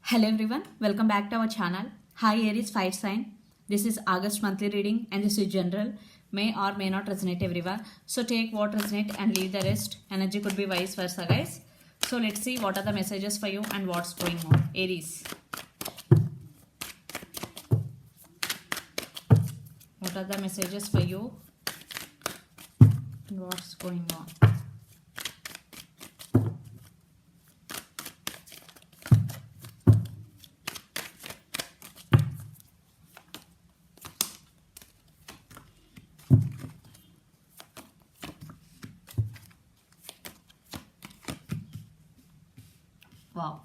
Hello everyone, welcome back to our channel. Hi Aries Fire Sign. This is August monthly reading and this is general. May or may not resonate everyone. So take what resonate and leave the rest. Energy could be vice versa guys. So let's see what are the messages for you and what's going on. Aries. What are the messages for you and what's going on? Wow.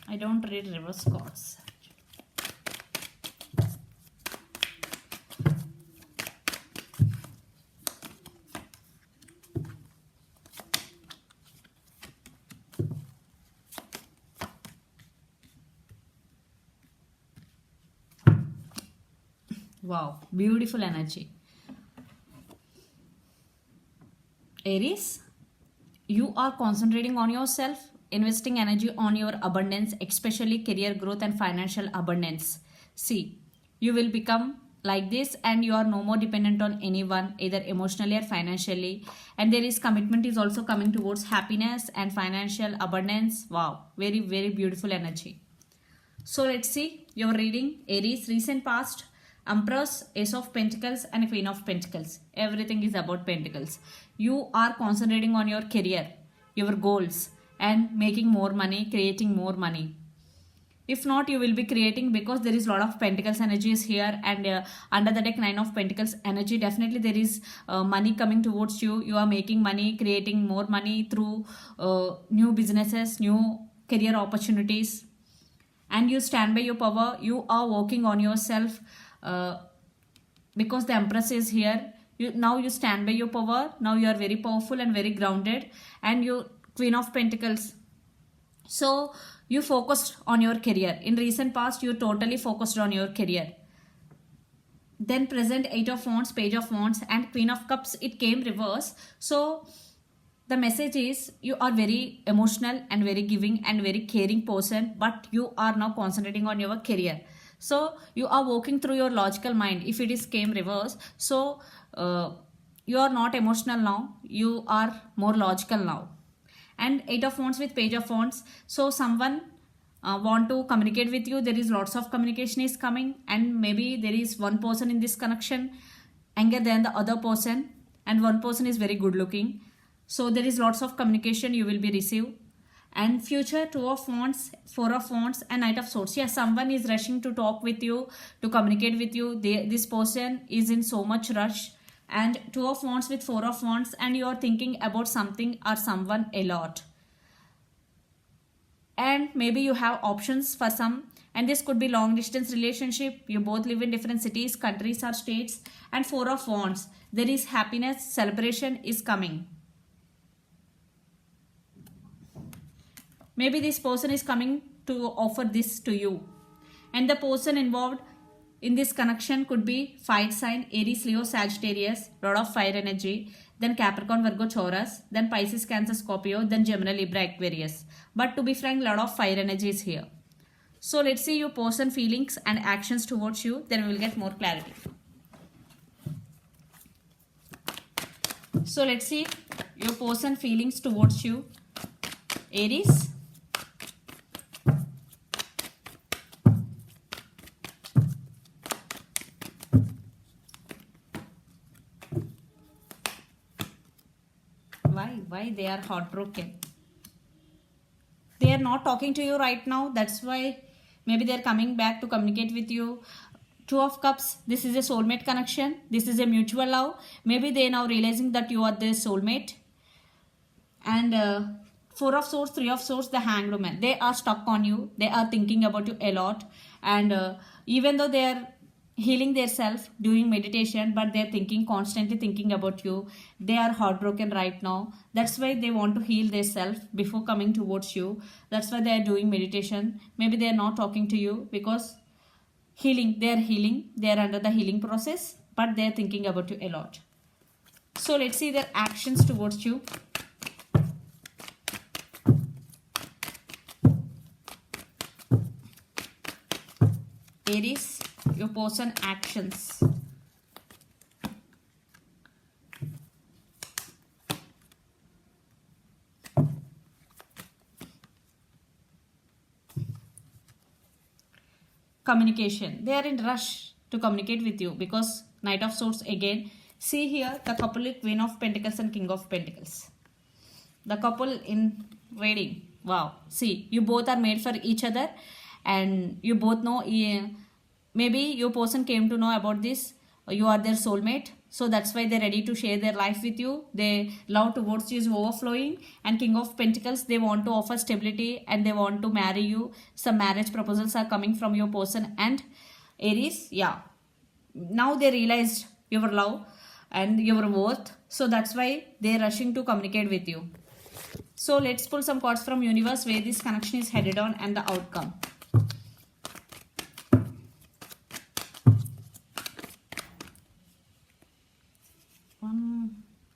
I don't read reverse cards. Wow, beautiful energy. Aries, you are concentrating on yourself, investing energy on your abundance, especially career growth and financial abundance. See, you will become like this and you are no more dependent on anyone, either emotionally or financially. And there is commitment is also coming towards happiness and financial abundance. Wow, very, very beautiful energy. So let's see your reading. Aries, recent past, Empress, Ace of Pentacles and Queen of Pentacles. Everything is about Pentacles. You are concentrating on your career, your goals and making more money, creating more money. If not, you will be creating because there is a lot of Pentacles energies here and under the deck 9 of Pentacles energy. Definitely there is money coming towards you. You are making money, creating more money through new businesses, new career opportunities. And you stand by your power. You are working on yourself because the Empress is here. Now you stand by your power. Now you are very powerful and very grounded. And you Queen of Pentacles. So you focused on your career. In recent past, you totally focused on your career. Then present 8 of Wands, Page of Wands and Queen of Cups. It came reverse. So the message is you are very emotional and very giving and very caring person, but you are now concentrating on your career. So you are working through your logical mind. If it is came reverse, so you are not emotional now. You are more logical now. And 8 of Wands with Page of Wands. So someone want to communicate with you. There is lots of communication is coming and maybe there is one person in this connection younger than the other person and one person is very good looking. So there is lots of communication you will be receive. And future 2 of Wands, 4 of Wands and Knight of Swords. Yeah, someone is rushing to talk with you, to communicate with you. This person is in so much rush. And 2 of Wands with 4 of Wands and you are thinking about something or someone a lot. And maybe you have options for some. And this could be long distance relationship. You both live in different cities, countries or states. And 4 of Wands. There is happiness, celebration is coming. Maybe this person is coming to offer this to you. And the person involved in this connection could be fire sign, Aries, Leo, Sagittarius, lot of fire energy, then Capricorn, Virgo, Taurus, then Pisces, Cancer, Scorpio, then Gemini, Libra, Aquarius. But to be frank, lot of fire energy is here. So let's see your person feelings and actions towards you. Then we will get more clarity. So let's see your person feelings towards you. Aries. Why they are heartbroken? They are not talking to you right now. That's why maybe they are coming back to communicate with you. 2 of Cups, this is a soulmate connection. This is a mutual love. Maybe they are now realizing that you are their soulmate. And 4 of Swords, 3 of Swords, the Hanged Woman. They are stuck on you. They are thinking about you a lot. And even though they are healing their self during meditation, but they're thinking, constantly thinking about you. They are heartbroken right now. That's why they want to heal their self before coming towards you. That's why they are doing meditation. Maybe they are not talking to you because healing, they are under the healing process, but they are thinking about you a lot. So let's see their actions towards you. Aries, your person actions. Communication. They are in rush to communicate with you because Knight of Swords again. See here the couple with Queen of Pentacles and King of Pentacles. The couple in reading. Wow. See, you both are made for each other and you both know, maybe your person came to know about this. You are their soulmate. So that's why they're ready to share their life with you. Their love towards you is overflowing. And King of Pentacles, they want to offer stability and they want to marry you. Some marriage proposals are coming from your person. And Aries, yeah. Now they realized your love and your worth. So that's why they're rushing to communicate with you. So let's pull some cards from universe where this connection is headed on and the outcome.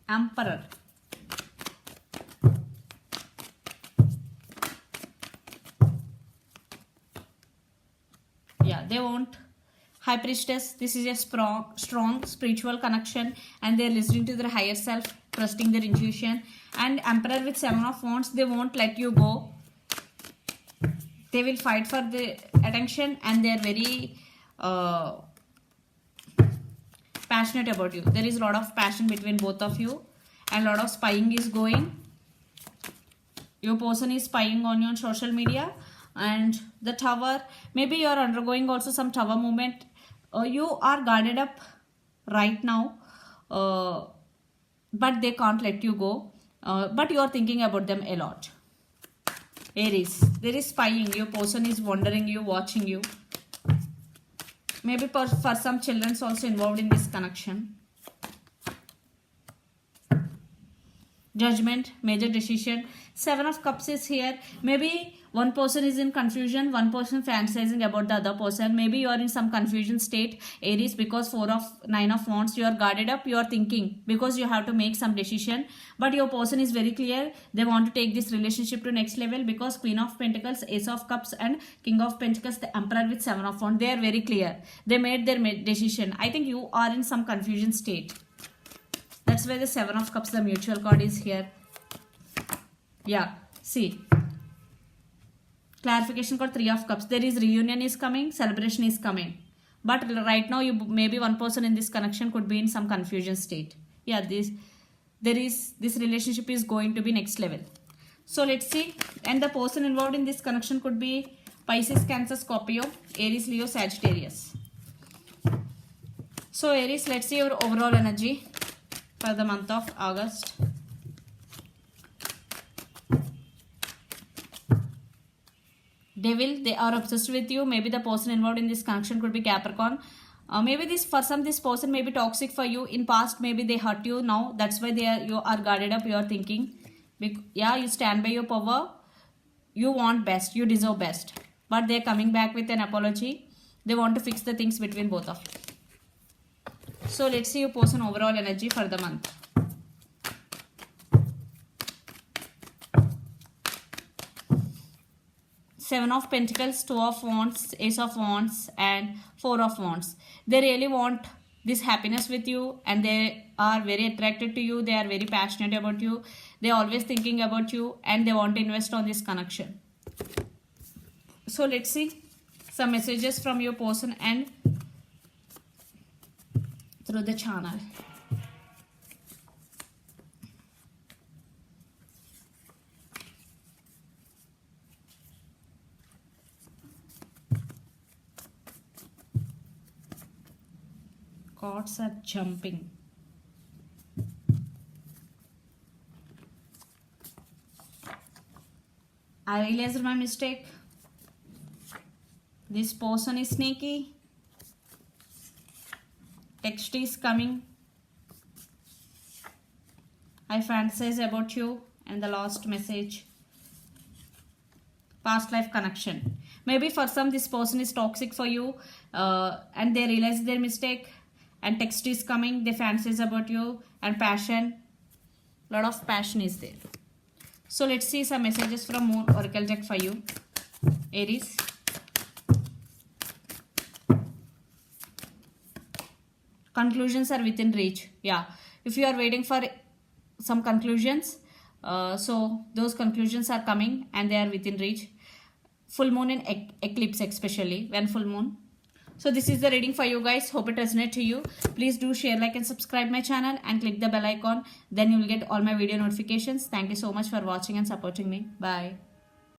Emperor. Yeah, they want High Priestess. This is a strong spiritual connection and they're listening to their higher self, trusting their intuition. And Emperor with 7 of Wands, they won't let you go. They will fight for the attention and they're very passionate about you. There is a lot of passion between both of you and a lot of spying is going. Your person is spying on you on social media. And the Tower, maybe you are undergoing also some Tower movement. You are guarded up right now, but they can't let you go. But you are thinking about them a lot. Aries, there is spying. Your person is wondering you, watching you. Maybe for some children also involved in this connection. Judgment, major decision. 7 of Cups is here. Maybe one person is in confusion, one person fantasizing about the other person. Maybe you are in some confusion state, Aries, because 9 of Wands, you are guarded up, you are thinking because you have to make some decision. But your person is very clear. They want to take this relationship to next level because Queen of Pentacles, Ace of Cups and King of Pentacles, the Emperor with 7 of Wands, they are very clear. They made their decision. I think you are in some confusion state. That's why the 7 of Cups, the mutual card is here. Yeah, see. Clarification card 3 of Cups. There is reunion is coming, celebration is coming. But right now, maybe one person in this connection could be in some confusion state. Yeah, this relationship is going to be next level. So let's see. And the person involved in this connection could be Pisces, Cancer, Scorpio, Aries, Leo, Sagittarius. So Aries, let's see your overall energy for the month of August. Devil, they are obsessed with you. Maybe the person involved in this connection could be Capricorn. Maybe this person may be toxic for you. In past, maybe they hurt you. Now, that's why you are guarded up. You are thinking, yeah, you stand by your power. You want best. You deserve best. But they're coming back with an apology. They want to fix the things between both of you. So let's see your person overall energy for the month. Seven of Pentacles, 2 of Wands, Ace of Wands and 4 of Wands. They really want this happiness with you and they are very attracted to you. They are very passionate about you. They are always thinking about you and they want to invest on this connection. So let's see some messages from your person and through the channel. Cards are jumping. I realized my mistake. This person is sneaky. Text is coming. I fantasize about you. And the last message. Past life connection. Maybe for some this person is toxic for you and they realize their mistake, and text is coming. They fantasize about you, and passion. Lot of passion is there. So let's see some messages from Moon Oracle deck for you, Aries. Conclusions are within reach. Yeah, if you are waiting for some conclusions, so those conclusions are coming and they are within reach. Full moon and eclipse, especially when full moon. So this is the reading for you guys. Hope it resonates to you. Please do share, like and subscribe my channel and click the bell icon. Then you will get all my video notifications. Thank you so much for watching and supporting me. Bye.